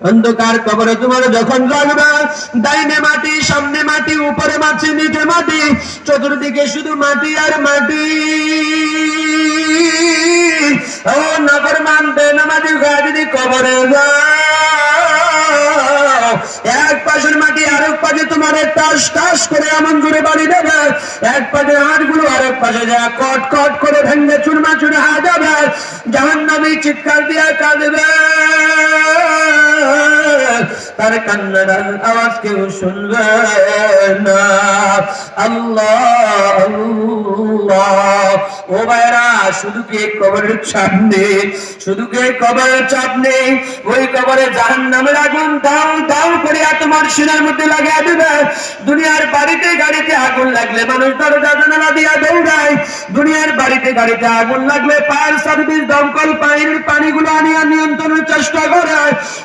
অন্ধকার কবরে তোমার যখন লাগবে, ডাইনে মাটি, সামনে মাটি, উপরে মাটি, নিচে মাটি, চতুর্দিকে শুধু মাটি আর মাটি। ও নাফরমান বেনামাজি যদি কবরে যাও, এক পাশের মাটি আরেক পাশে তোমার টাস টাস করে এমন জোরে বাড়ি দেবে, এক পাশে হাড়গুলো আরেক পাশে যা কট কট করে ভেঙে চুরমা চুরে হয়ে যাবে। জাহান্নামী চিৎকার দিয়ে কাঁদবে, তার কান্নার আওয়াজ কেউ শুনবে না। আল্লাহ আল্লাহ। ও ভাইরা, শুধু কি কবরের চাপ নেই, শুধু কি কবরের চাপ নেই, ওই কবরে জাহান্নামের আগুন দাও দাও করে তোমার সিনার মধ্যে লাগিয়ে দেবে। দুনিয়ার বাড়িতে গাড়িতে আগুন লাগলে মানুষ দরজা জানালা দিয়া দৌড়ায়, দুনিয়ার বাড়িতে গাড়িতে আগুন লাগলে ফায়ার সার্ভিস দমকল পানিগুলো আনিয়া নিয়ন্ত্রণের চেষ্টা করে।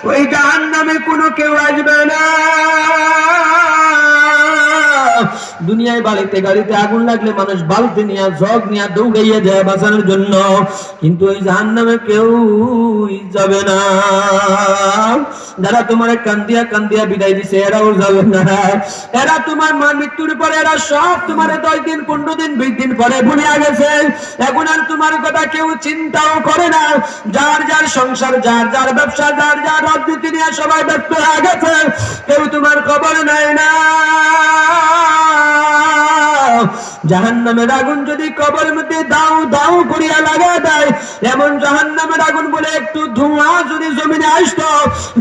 ওই জাহান্নামে কোনো কেউ আসবে না। দুনিয়ায় বাড়িতে গাড়িতে আগুন লাগলে মানুষ বালতি নিয়ে জগ নিয়ে দৌড়াইয়া যায় বাঁচানোর জন্য, কিন্তু ওই জাহান্নামে কেউ যাবে না। যারা তোমার কান্দিয়া কান্দিয়া বিদায় দিছে এরাও যাবে না। এরা তোমার মা মৃত্যুর পরে এরা সব তোমার 10 দিন 15 দিন 20 দিন পরে ভুলিয়া গেছে। এখন আর তোমার কথা কেউ চিন্তাও করে না। যার যার সংসার, যার যার ব্যবসা, যার যার রাজনীতি নিয়ে সবাই ব্যস্ত হয়ে গেছে। কেউ তোমার খবর নেয় না। জাহান্নামের আগুন যদি কবরের মধ্যে দাও দাও করিয়া লাগা দেয়, এমন জাহান্নামের আগুন বলে একটু ধোঁয়া যদি জমিনে আসতো,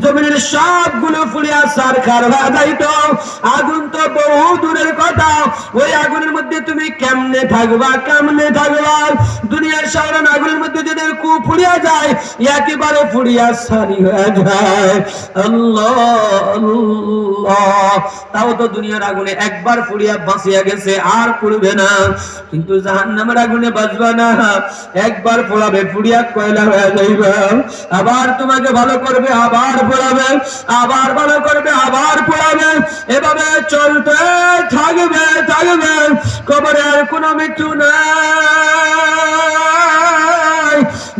জমিনের সবগুলো ফুলিয়া ছারখার হয়ে যাইত। আগুন তো বহু দূরের কথা, ওই আগুনের মধ্যে তুমি কেমনে থাকবা, কেমনে থাকবা? দুনিয়ার সাধারণ আগুনের মধ্যে যদি কু ফুলিয়া যায়, একেবারে ফুলিয়া সারি হয়ে যায়। আল্লাহ আল্লাহ। তাও তো দুনিয়ার আগুনে একবার ফুলিয়া বাঁচিয়া গেছে, আর পুড়বে না। কিন্তু জাহান্নামের আগুনে বাঁচবা না, একবার পোড়াবে, পুড়িয়া কয়লা হয়ে যাইবা। আবার তোমাকে ভালো করবে, আবার পোড়াবে, আবার ভালো করবে, আবার পোড়াবে। এভাবে চলতে থাকবে থাকবে। কবরে আর কোনো মৃত্যু নাই।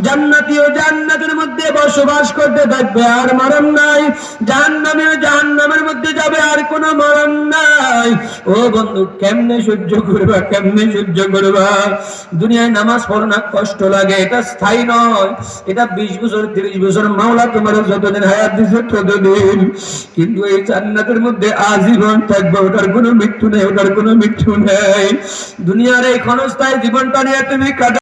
জান্নাতীয় জান্নাতের মধ্যে বসবাস করতে থাকবে, আর মরণ নাই। জাহান্নামীও জাহান্নামের মধ্যে যাবে, আর কোনো মরণ নাই। ও বন্ধু, কেমনে সহ্য করবা, কেমনে সহ্য করবা? দুনিয়ায় নামাজ পড়ো না, কষ্ট লাগে, এটা স্থায়ী নয়। এটা 20 বছর 30 বছর মাওলা তোমার যতদিন হায়াত দিছে ততদিন। কিন্তু এই জান্নাতের মধ্যে আজীবন থাকবে, ওটার কোনো মৃত্যু নেই, ওটার কোনো মৃত্যু নেই। দুনিয়ার এই ক্ষণস্থায়ী জীবনটা নিয়ে তুমি কাটা